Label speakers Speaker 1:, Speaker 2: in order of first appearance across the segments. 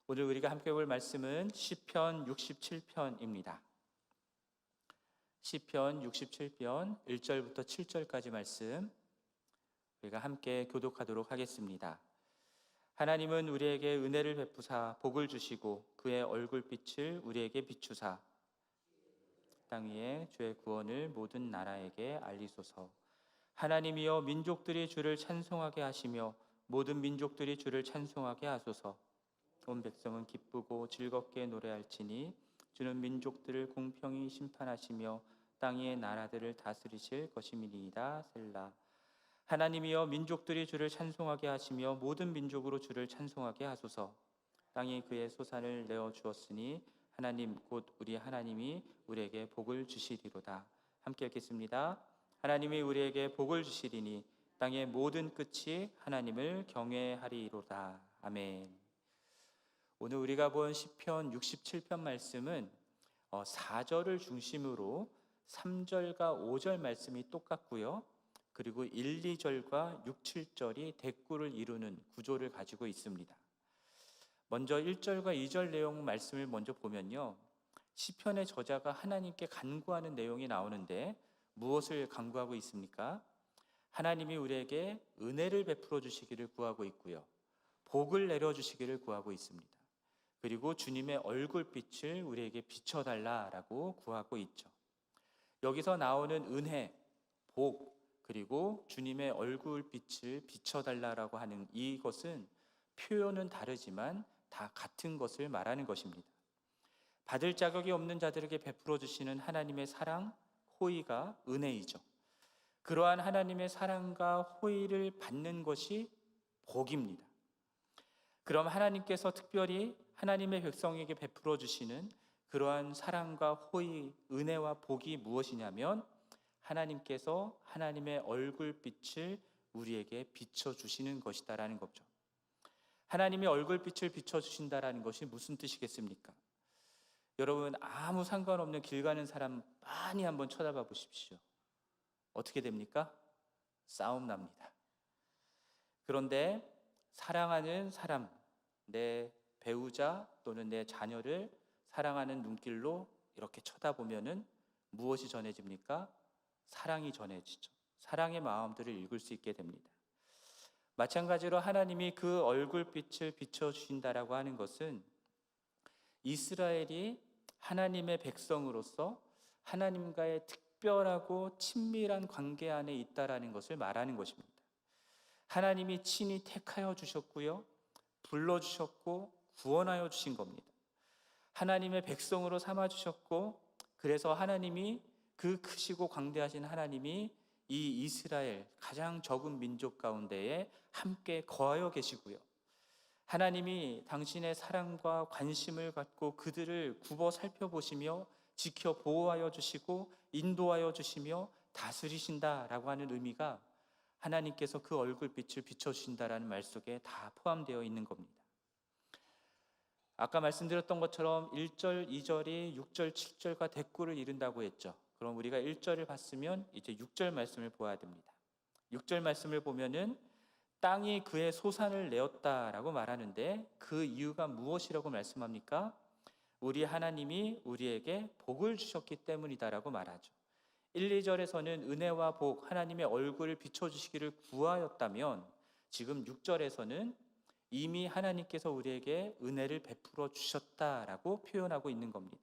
Speaker 1: 오늘 우리가 함께 볼 말씀은 시편 67편입니다. 시편 67편 1절부터 7절까지 말씀 우리가 함께 교독하도록 하겠습니다. 하나님은 우리에게 은혜를 베푸사 복을 주시고 그의 얼굴빛을 우리에게 비추사 땅 위에 주의 구원을 모든 나라에게 알리소서. 하나님이여 민족들이 주를 찬송하게 하시며 모든 민족들이 주를 찬송하게 하소서. 온 백성은 기쁘고 즐겁게 노래할지니 주는 민족들을 공평히 심판하시며 땅 위의 나라들을 다스리실 것임이니이다. 셀라. 하나님이여 민족들이 주를 찬송하게 하시며 모든 민족으로 주를 찬송하게 하소서. 땅이 그의 소산을 내어 주었으니 하나님 곧 우리 하나님이 우리에게 복을 주시리로다. 함께 읽겠습니다. 하나님이 우리에게 복을 주시리니 땅의 모든 끝이 하나님을 경외하리로다. 아멘. 오늘 우리가 본 시편 67편 말씀은 4절을 중심으로 3절과 5절 말씀이 똑같고요. 그리고 1, 2절과 6, 7절이 대꾸를 이루는 구조를 가지고 있습니다. 먼저 1절과 2절 내용 말씀을 먼저 보면요. 시편의 저자가 하나님께 간구하는 내용이 나오는데 무엇을 간구하고 있습니까? 하나님이 우리에게 은혜를 베풀어 주시기를 구하고 있고요. 복을 내려주시기를 구하고 있습니다. 그리고 주님의 얼굴빛을 우리에게 비춰달라라고 구하고 있죠. 여기서 나오는 은혜, 복, 그리고 주님의 얼굴빛을 비춰달라라고 하는 이것은 표현은 다르지만 다 같은 것을 말하는 것입니다. 받을 자격이 없는 자들에게 베풀어 주시는 하나님의 사랑, 호의가 은혜이죠. 그러한 하나님의 사랑과 호의를 받는 것이 복입니다. 그럼 하나님께서 특별히 하나님의 백성에게 베풀어 주시는 그러한 사랑과 호의, 은혜와 복이 무엇이냐면 하나님께서 하나님의 얼굴빛을 우리에게 비춰주시는 것이다라는 거죠. 하나님의 얼굴빛을 비춰주신다라는 것이 무슨 뜻이겠습니까? 여러분, 아무 상관없는 길 가는 사람 많이 한번 쳐다봐 보십시오. 어떻게 됩니까? 싸움 납니다. 그런데 사랑하는 사람, 내 배우자 또는 내 자녀를 사랑하는 눈길로 이렇게 쳐다보면은 무엇이 전해집니까? 사랑이 전해지죠. 사랑의 마음들을 읽을 수 있게 됩니다. 마찬가지로 하나님이 그 얼굴빛을 비춰주신다라고 하는 것은 이스라엘이 하나님의 백성으로서 하나님과의 특별하고 친밀한 관계 안에 있다라는 것을 말하는 것입니다. 하나님이 친히 택하여 주셨고요, 불러주셨고 구원하여 주신 겁니다. 하나님의 백성으로 삼아주셨고, 그래서 하나님이 그 크시고 광대하신 하나님이 이 이스라엘 가장 적은 민족 가운데에 함께 거하여 계시고요, 하나님이 당신의 사랑과 관심을 갖고 그들을 굽어 살펴보시며 지켜 보호하여 주시고 인도하여 주시며 다스리신다라고 하는 의미가 하나님께서 그 얼굴빛을 비춰주신다라는 말 속에 다 포함되어 있는 겁니다. 아까 말씀드렸던 것처럼 1절, 2절이 6절, 7절과 대꾸를 이룬다고 했죠. 그럼 우리가 1절을 봤으면 이제 6절 말씀을 보아야 됩니다. 6절 말씀을 보면은 땅이 그의 소산을 내었다라고 말하는데 그 이유가 무엇이라고 말씀합니까? 우리 하나님이 우리에게 복을 주셨기 때문이다라고 말하죠. 1, 2절에서는 은혜와 복, 하나님의 얼굴을 비춰주시기를 구하였다면 지금 6절에서는 이미 하나님께서 우리에게 은혜를 베풀어 주셨다라고 표현하고 있는 겁니다.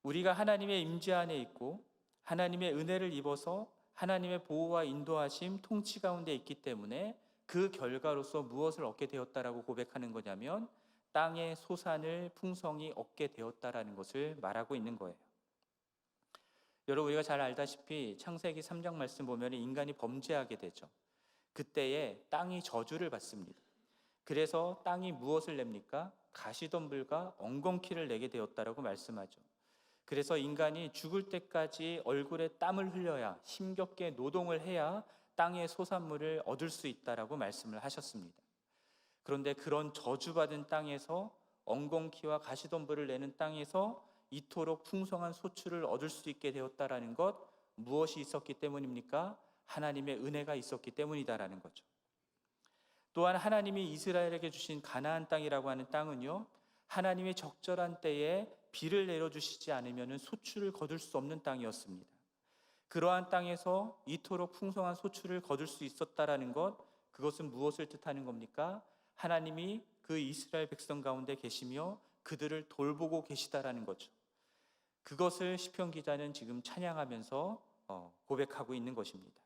Speaker 1: 우리가 하나님의 임재 안에 있고 하나님의 은혜를 입어서 하나님의 보호와 인도하심, 통치 가운데 있기 때문에 그 결과로서 무엇을 얻게 되었다라고 고백하는 거냐면 땅의 소산을 풍성히 얻게 되었다라는 것을 말하고 있는 거예요. 여러분, 우리가 잘 알다시피 창세기 3장 말씀 보면 인간이 범죄하게 되죠. 그때에 땅이 저주를 받습니다. 그래서 땅이 무엇을 냅니까? 가시덤불과 엉겅퀴를 내게 되었다라고 말씀하죠. 그래서 인간이 죽을 때까지 얼굴에 땀을 흘려야, 힘겹게 노동을 해야 땅의 소산물을 얻을 수 있다라고 말씀을 하셨습니다. 그런데 그런 저주받은 땅에서, 엉겅퀴와 가시덤불을 내는 땅에서 이토록 풍성한 소출을 얻을 수 있게 되었다라는 것, 무엇이 있었기 때문입니까? 하나님의 은혜가 있었기 때문이다라는 거죠. 또한 하나님이 이스라엘에게 주신 가나안 땅이라고 하는 땅은요, 하나님이 적절한 때에 비를 내려주시지 않으면 소출을 거둘 수 없는 땅이었습니다. 그러한 땅에서 이토록 풍성한 소출을 거둘 수 있었다라는 것, 그것은 무엇을 뜻하는 겁니까? 하나님이 그 이스라엘 백성 가운데 계시며 그들을 돌보고 계시다라는 거죠. 그것을 시편 기자는 지금 찬양하면서 고백하고 있는 것입니다.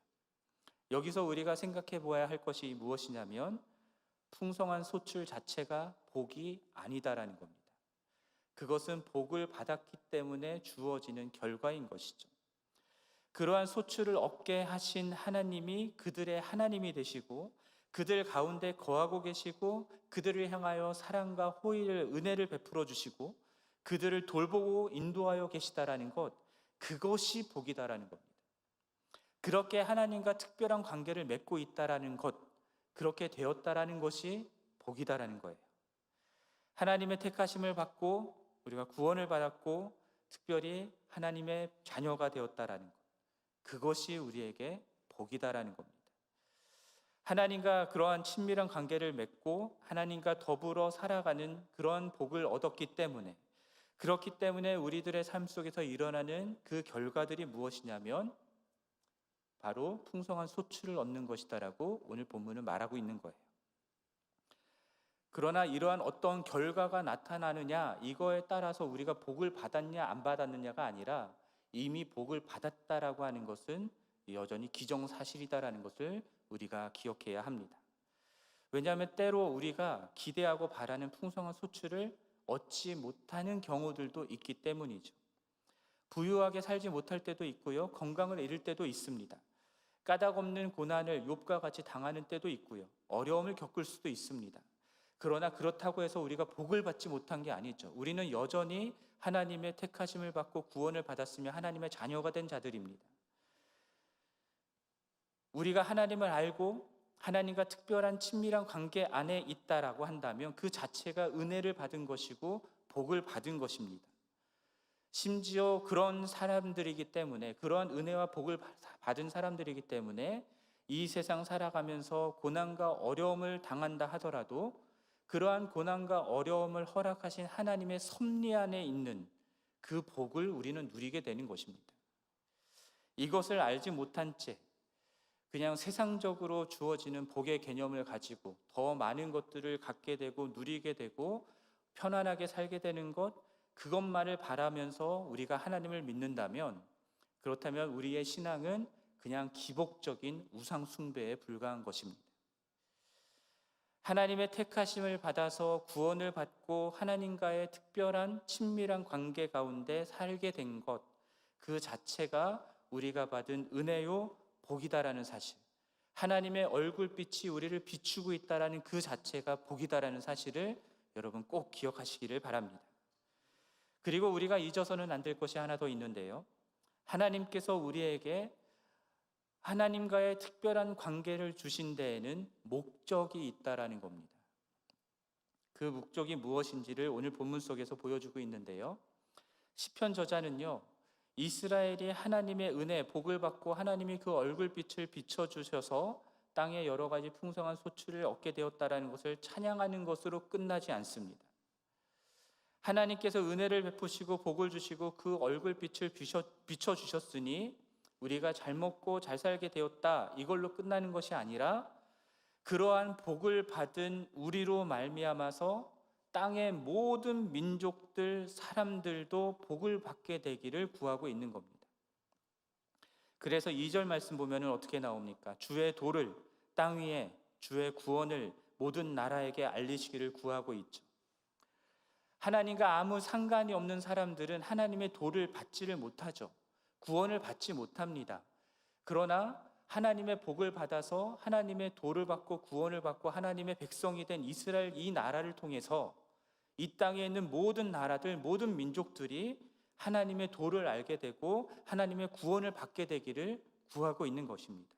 Speaker 1: 여기서 우리가 생각해 보아야 할 것이 무엇이냐면 풍성한 소출 자체가 복이 아니다라는 겁니다. 그것은 복을 받았기 때문에 주어지는 결과인 것이죠. 그러한 소출을 얻게 하신 하나님이 그들의 하나님이 되시고 그들 가운데 거하고 계시고 그들을 향하여 사랑과 호의를 은혜를 베풀어 주시고 그들을 돌보고 인도하여 계시다라는 것, 그것이 복이다라는 겁니다. 그렇게 하나님과 특별한 관계를 맺고 있다라는 것, 그렇게 되었다라는 것이 복이다라는 거예요. 하나님의 택하심을 받고 우리가 구원을 받았고 특별히 하나님의 자녀가 되었다라는 것, 그것이 우리에게 복이다라는 겁니다. 하나님과 그러한 친밀한 관계를 맺고 하나님과 더불어 살아가는 그러한 복을 얻었기 때문에, 그렇기 때문에 우리들의 삶 속에서 일어나는 그 결과들이 무엇이냐면 바로 풍성한 소출을 얻는 것이다라고 오늘 본문은 말하고 있는 거예요. 그러나 이러한 어떤 결과가 나타나느냐, 이거에 따라서 우리가 복을 받았냐 안 받았느냐가 아니라 이미 복을 받았다라고 하는 것은 여전히 기정사실이다라는 것을 우리가 기억해야 합니다. 왜냐하면 때로 우리가 기대하고 바라는 풍성한 소출을 얻지 못하는 경우들도 있기 때문이죠. 부유하게 살지 못할 때도 있고요, 건강을 잃을 때도 있습니다. 까닭없는 고난을 욥과 같이 당하는 때도 있고요, 어려움을 겪을 수도 있습니다. 그러나 그렇다고 해서 우리가 복을 받지 못한 게 아니죠. 우리는 여전히 하나님의 택하심을 받고 구원을 받았으며 하나님의 자녀가 된 자들입니다. 우리가 하나님을 알고 하나님과 특별한 친밀한 관계 안에 있다라고 한다면 그 자체가 은혜를 받은 것이고 복을 받은 것입니다. 심지어 그런 사람들이기 때문에, 그러한 은혜와 복을 받은 사람들이기 때문에 이 세상 살아가면서 고난과 어려움을 당한다 하더라도 그러한 고난과 어려움을 허락하신 하나님의 섭리 안에 있는 그 복을 우리는 누리게 되는 것입니다. 이것을 알지 못한 채 그냥 세상적으로 주어지는 복의 개념을 가지고 더 많은 것들을 갖게 되고 누리게 되고 편안하게 살게 되는 것, 그것만을 바라면서 우리가 하나님을 믿는다면, 그렇다면 우리의 신앙은 그냥 기복적인 우상 숭배에 불과한 것입니다. 하나님의 택하심을 받아서 구원을 받고 하나님과의 특별한 친밀한 관계 가운데 살게 된 것, 그 자체가 우리가 받은 은혜요 복이다라는 사실, 하나님의 얼굴빛이 우리를 비추고 있다라는 그 자체가 복이다라는 사실을 여러분 꼭 기억하시기를 바랍니다. 그리고 우리가 잊어서는 안 될 것이 하나 더 있는데요, 하나님께서 우리에게 하나님과의 특별한 관계를 주신 데에는 목적이 있다라는 겁니다. 그 목적이 무엇인지를 오늘 본문 속에서 보여주고 있는데요, 시편 저자는요, 이스라엘이 하나님의 은혜, 복을 받고 하나님이 그 얼굴빛을 비춰주셔서 땅에 여러 가지 풍성한 소출을 얻게 되었다라는 것을 찬양하는 것으로 끝나지 않습니다. 하나님께서 은혜를 베푸시고 복을 주시고 그 얼굴빛을 비춰주셨으니 우리가 잘 먹고 잘 살게 되었다, 이걸로 끝나는 것이 아니라 그러한 복을 받은 우리로 말미암아서 땅의 모든 민족들, 사람들도 복을 받게 되기를 구하고 있는 겁니다. 그래서 2절 말씀 보면 어떻게 나옵니까? 주의 도를 땅 위에, 주의 구원을 모든 나라에게 알리시기를 구하고 있죠. 하나님과 아무 상관이 없는 사람들은 하나님의 도를 받지를 못하죠. 구원을 받지 못합니다. 그러나 하나님의 복을 받아서 하나님의 도를 받고 구원을 받고 하나님의 백성이 된 이스라엘, 이 나라를 통해서 이 땅에 있는 모든 나라들, 모든 민족들이 하나님의 도를 알게 되고 하나님의 구원을 받게 되기를 구하고 있는 것입니다.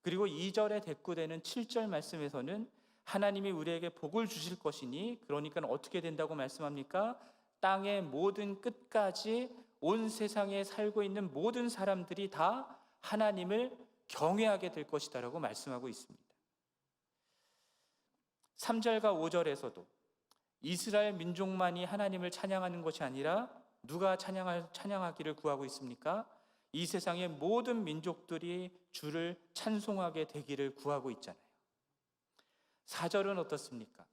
Speaker 1: 그리고 2절에 대꾸되는 7절 말씀에서는 하나님이 우리에게 복을 주실 것이니, 그러니까 어떻게 된다고 말씀합니까? 땅의 모든 끝까지 온 세상에 살고 있는 모든 사람들이 다 하나님을 경외하게 될 것이다라고 말씀하고 있습니다. 3절과 5절에서도 이스라엘 민족만이 하나님을 찬양하는 것이 아니라 누가 찬양하기를 구하고 있습니까? 이 세상의 모든 민족들이 주를 찬송하게 되기를 구하고 있잖아요. 4절은 어떻습니까?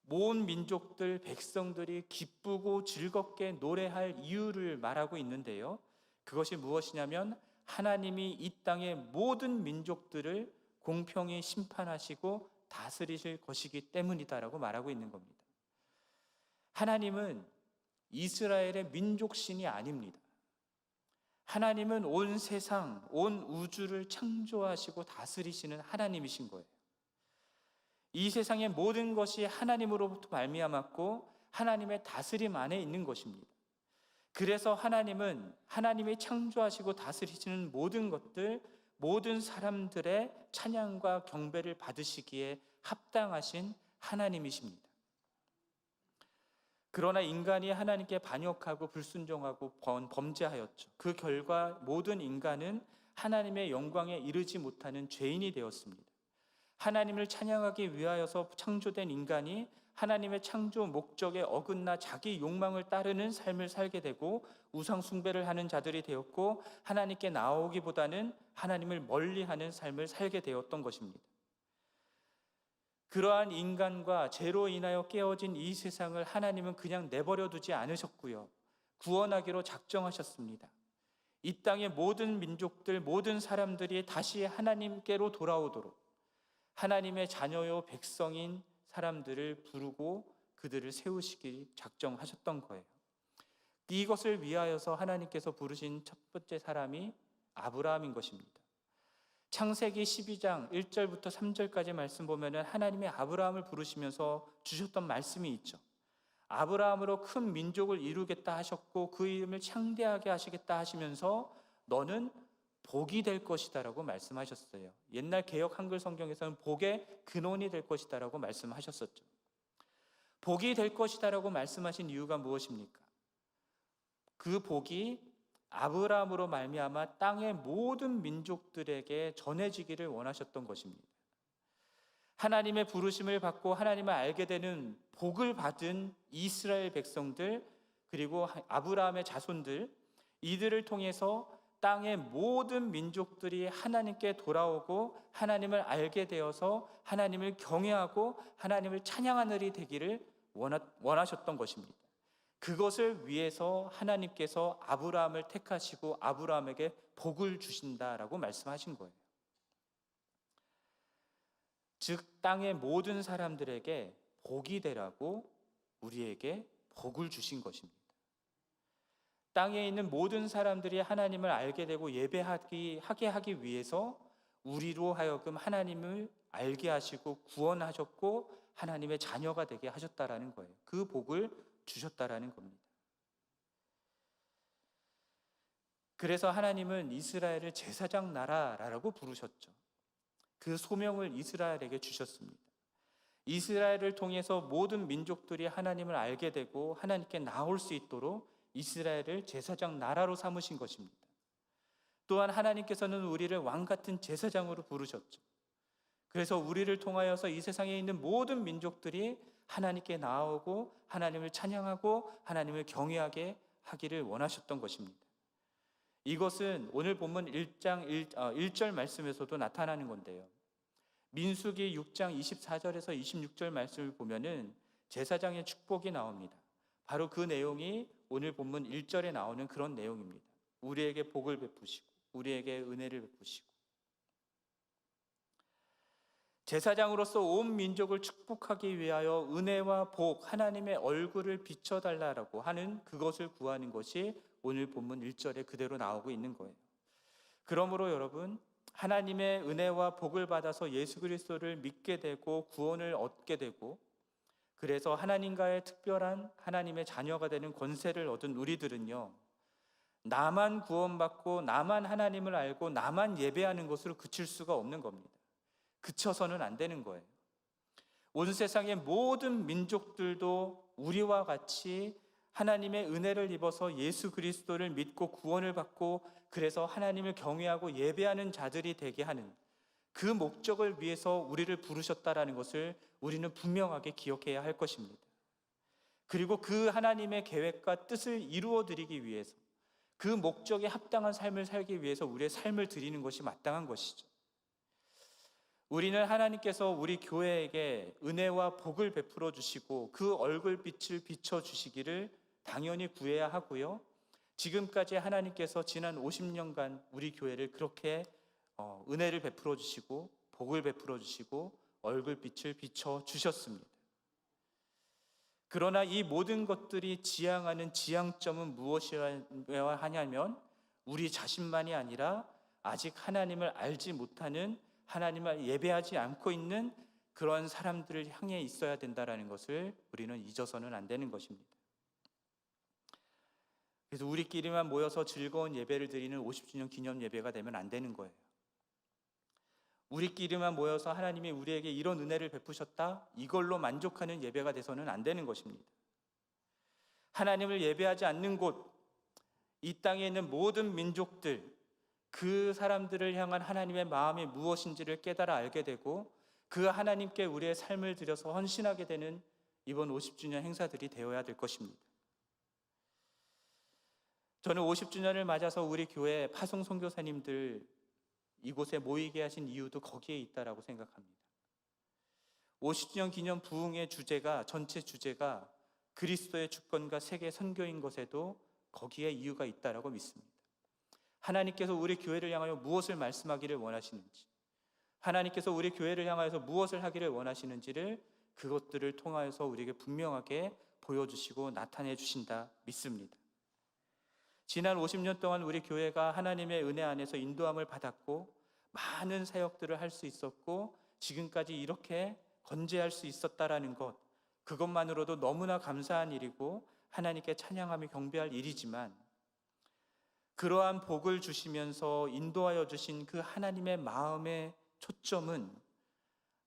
Speaker 1: 모든 민족들, 백성들이 기쁘고 즐겁게 노래할 이유를 말하고 있는데요, 그것이 무엇이냐면 하나님이 이 땅의 모든 민족들을 공평히 심판하시고 다스리실 것이기 때문이다라고 말하고 있는 겁니다. 하나님은 이스라엘의 민족신이 아닙니다. 하나님은 온 세상, 온 우주를 창조하시고 다스리시는 하나님이신 거예요. 이 세상의 모든 것이 하나님으로부터 말미암았고 하나님의 다스림 안에 있는 것입니다. 그래서 하나님은 하나님이 창조하시고 다스리시는 모든 것들, 모든 사람들의 찬양과 경배를 받으시기에 합당하신 하나님이십니다. 그러나 인간이 하나님께 반역하고 불순종하고 범죄하였죠. 그 결과 모든 인간은 하나님의 영광에 이르지 못하는 죄인이 되었습니다. 하나님을 찬양하기 위하여서 창조된 인간이 하나님의 창조 목적에 어긋나 자기 욕망을 따르는 삶을 살게 되고 우상 숭배를 하는 자들이 되었고 하나님께 나오기보다는 하나님을 멀리하는 삶을 살게 되었던 것입니다. 그러한 인간과 죄로 인하여 깨어진 이 세상을 하나님은 그냥 내버려 두지 않으셨고요, 구원하기로 작정하셨습니다. 이 땅의 모든 민족들, 모든 사람들이 다시 하나님께로 돌아오도록 하나님의 자녀요 백성인 사람들을 부르고 그들을 세우시기 작정하셨던 거예요. 이것을 위하여서 하나님께서 부르신 첫 번째 사람이 아브라함인 것입니다. 창세기 12장 1절부터 3절까지 말씀 보면은 하나님이 아브라함을 부르시면서 주셨던 말씀이 있죠. 아브라함으로 큰 민족을 이루겠다 하셨고 그 이름을 창대하게 하시겠다 하시면서 너는 복이 될 것이다 라고 말씀하셨어요. 옛날 개역 한글 성경에서는 복의 근원이 될 것이다 라고 말씀하셨었죠. 복이 될 것이다 라고 말씀하신 이유가 무엇입니까? 그 복이 아브라함으로 말미암아 땅의 모든 민족들에게 전해지기를 원하셨던 것입니다. 하나님의 부르심을 받고 하나님을 알게 되는 복을 받은 이스라엘 백성들, 그리고 아브라함의 자손들, 이들을 통해서 땅의 모든 민족들이 하나님께 돌아오고 하나님을 알게 되어서 하나님을 경외하고 하나님을 찬양하는 일이 되기를 원하셨던 것입니다. 그것을 위해서 하나님께서 아브라함을 택하시고 아브라함에게 복을 주신다라고 말씀하신 거예요. 즉 땅의 모든 사람들에게 복이 되라고 우리에게 복을 주신 것입니다. 땅에 있는 모든 사람들이 하나님을 알게 되고 예배하게 하기 위해서 우리로 하여금 하나님을 알게 하시고 구원하셨고 하나님의 자녀가 되게 하셨다라는 거예요. 그 복을 주셨다라는 겁니다. 그래서 하나님은 이스라엘을 제사장 나라라고 부르셨죠. 그 소명을 이스라엘에게 주셨습니다. 이스라엘을 통해서 모든 민족들이 하나님을 알게 되고 하나님께 나올 수 있도록 이스라엘을 제사장 나라로 삼으신 것입니다. 또한 하나님께서는 우리를 왕같은 제사장으로 부르셨죠. 그래서 우리를 통하여서 이 세상에 있는 모든 민족들이 하나님께 나아오고 하나님을 찬양하고 하나님을 경외하게 하기를 원하셨던 것입니다. 이것은 오늘 본문 1장 1절 말씀에서도 나타나는 건데요. 민수기 6장 24절에서 26절 말씀을 보면은 제사장의 축복이 나옵니다. 바로 그 내용이 오늘 본문 1절에 나오는 그런 내용입니다. 우리에게 복을 베푸시고 우리에게 은혜를 베푸시고 제사장으로서 온 민족을 축복하기 위하여 은혜와 복, 하나님의 얼굴을 비춰달라고 하는 그것을 구하는 것이 오늘 본문 1절에 그대로 나오고 있는 거예요. 그러므로 여러분, 하나님의 은혜와 복을 받아서 예수 그리스도를 믿게 되고 구원을 얻게 되고 그래서 하나님과의 특별한 하나님의 자녀가 되는 권세를 얻은 우리들은요, 나만 구원받고 나만 하나님을 알고 나만 예배하는 것으로 그칠 수가 없는 겁니다. 그쳐서는 안 되는 거예요. 온 세상의 모든 민족들도 우리와 같이 하나님의 은혜를 입어서 예수 그리스도를 믿고 구원을 받고 그래서 하나님을 경외하고 예배하는 자들이 되게 하는 그 목적을 위해서 우리를 부르셨다라는 것을 우리는 분명하게 기억해야 할 것입니다. 그리고 그 하나님의 계획과 뜻을 이루어 드리기 위해서, 그 목적에 합당한 삶을 살기 위해서 우리의 삶을 드리는 것이 마땅한 것이죠. 우리는 하나님께서 우리 교회에게 은혜와 복을 베풀어 주시고 그 얼굴빛을 비춰 주시기를 당연히 구해야 하고요, 지금까지 하나님께서 지난 50년간 우리 교회를 그렇게 은혜를 베풀어 주시고 복을 베풀어 주시고 얼굴빛을 비춰 주셨습니다. 그러나 이 모든 것들이 지향하는 지향점은 무엇이어야 하냐면, 우리 자신만이 아니라 아직 하나님을 알지 못하는, 하나님을 예배하지 않고 있는 그런 사람들을 향해 있어야 된다는 것을 우리는 잊어서는 안 되는 것입니다. 그래서 우리끼리만 모여서 즐거운 예배를 드리는 50주년 기념 예배가 되면 안 되는 거예요. 우리끼리만 모여서 하나님이 우리에게 이런 은혜를 베푸셨다, 이걸로 만족하는 예배가 돼서는 안 되는 것입니다. 하나님을 예배하지 않는 곳, 이 땅에 있는 모든 민족들, 그 사람들을 향한 하나님의 마음이 무엇인지를 깨달아 알게 되고 그 하나님께 우리의 삶을 들여서 헌신하게 되는 이번 50주년 행사들이 되어야 될 것입니다. 저는 50주년을 맞아서 우리 교회 파송 선교사님들 이곳에 모이게 하신 이유도 거기에 있다라고 생각합니다. 50주년 기념 부흥의 주제가, 전체 주제가 그리스도의 주권과 세계 선교인 것에도 거기에 이유가 있다라고 믿습니다. 하나님께서 우리 교회를 향하여 무엇을 말씀하기를 원하시는지, 하나님께서 우리 교회를 향하여서 무엇을 하기를 원하시는지를 그것들을 통하여서 우리에게 분명하게 보여주시고 나타내 주신다 믿습니다. 지난 50년 동안 우리 교회가 하나님의 은혜 안에서 인도함을 받았고 많은 사역들을 할 수 있었고 지금까지 이렇게 건재할 수 있었다라는 것, 그것만으로도 너무나 감사한 일이고 하나님께 찬양하며 경배할 일이지만, 그러한 복을 주시면서 인도하여 주신 그 하나님의 마음의 초점은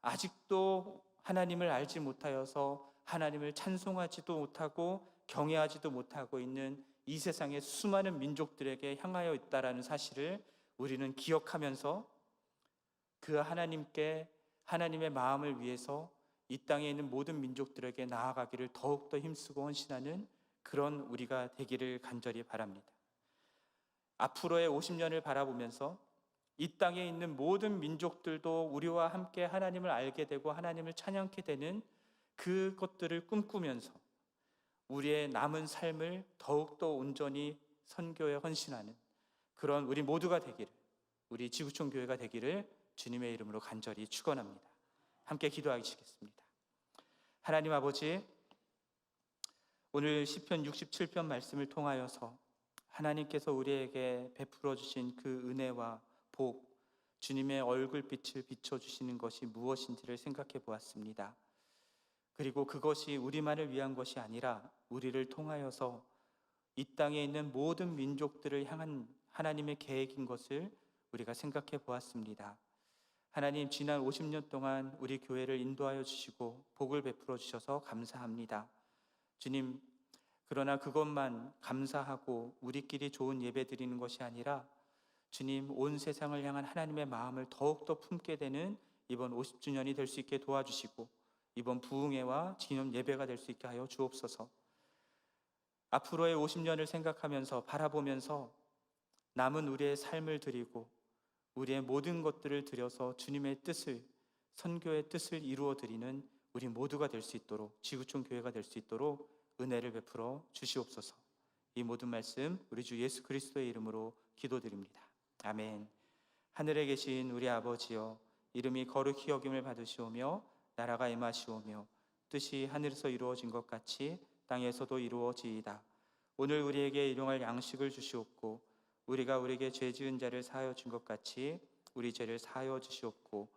Speaker 1: 아직도 하나님을 알지 못하여서 하나님을 찬송하지도 못하고 경외하지도 못하고 있는 이 세상의 수많은 민족들에게 향하여 있다라는 사실을 우리는 기억하면서 그 하나님께, 하나님의 마음을 위해서 이 땅에 있는 모든 민족들에게 나아가기를 더욱더 힘쓰고 헌신하는 그런 우리가 되기를 간절히 바랍니다. 앞으로의 50년을 바라보면서 이 땅에 있는 모든 민족들도 우리와 함께 하나님을 알게 되고 하나님을 찬양케 되는 그것들을 꿈꾸면서 우리의 남은 삶을 더욱더 온전히 선교에 헌신하는 그런 우리 모두가 되기를, 우리 지구촌 교회가 되기를 주님의 이름으로 간절히 축원합니다. 함께 기도하시겠습니다. 하나님 아버지, 오늘 시편 67편 말씀을 통하여서 하나님께서 우리에게 베풀어 주신 그 은혜와 복, 주님의 얼굴빛을 비춰주시는 것이 무엇인지를 생각해 보았습니다. 그리고 그것이 우리만을 위한 것이 아니라 우리를 통하여서 이 땅에 있는 모든 민족들을 향한 하나님의 계획인 것을 우리가 생각해 보았습니다. 하나님, 지난 50년 동안 우리 교회를 인도하여 주시고 복을 베풀어 주셔서 감사합니다. 주님, 그러나 그것만 감사하고 우리끼리 좋은 예배 드리는 것이 아니라 주님, 온 세상을 향한 하나님의 마음을 더욱더 품게 되는 이번 50주년이 될 수 있게 도와주시고 이번 부흥회와 기념 예배가 될 수 있게 하여 주옵소서. 앞으로의 50년을 생각하면서 바라보면서 남은 우리의 삶을 드리고 우리의 모든 것들을 드려서 주님의 뜻을, 선교의 뜻을 이루어 드리는 우리 모두가 될 수 있도록, 지구촌 교회가 될 수 있도록 은혜를 베풀어 주시옵소서. 이 모든 말씀 우리 주 예수 그리스도의 이름으로 기도드립니다. 아멘. 하늘에 계신 우리 아버지여, 이름이 거룩히 여김을 받으시오며 나라가 임하시오며 뜻이 하늘에서 이루어진 것 같이 땅에서도 이루어지이다. 오늘 우리에게 일용할 양식을 주시옵고 우리가 우리에게 죄 지은 자를 사하여 준 것 같이 우리 죄를 사하여 주시옵고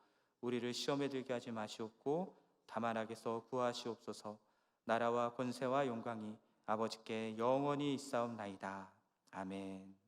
Speaker 1: 우리를 시험에 들게 하지 마시옵고 다만 악에서 구하시옵소서. 나라와 권세와 영광이 아버지께 영원히 있사옵나이다. 아멘.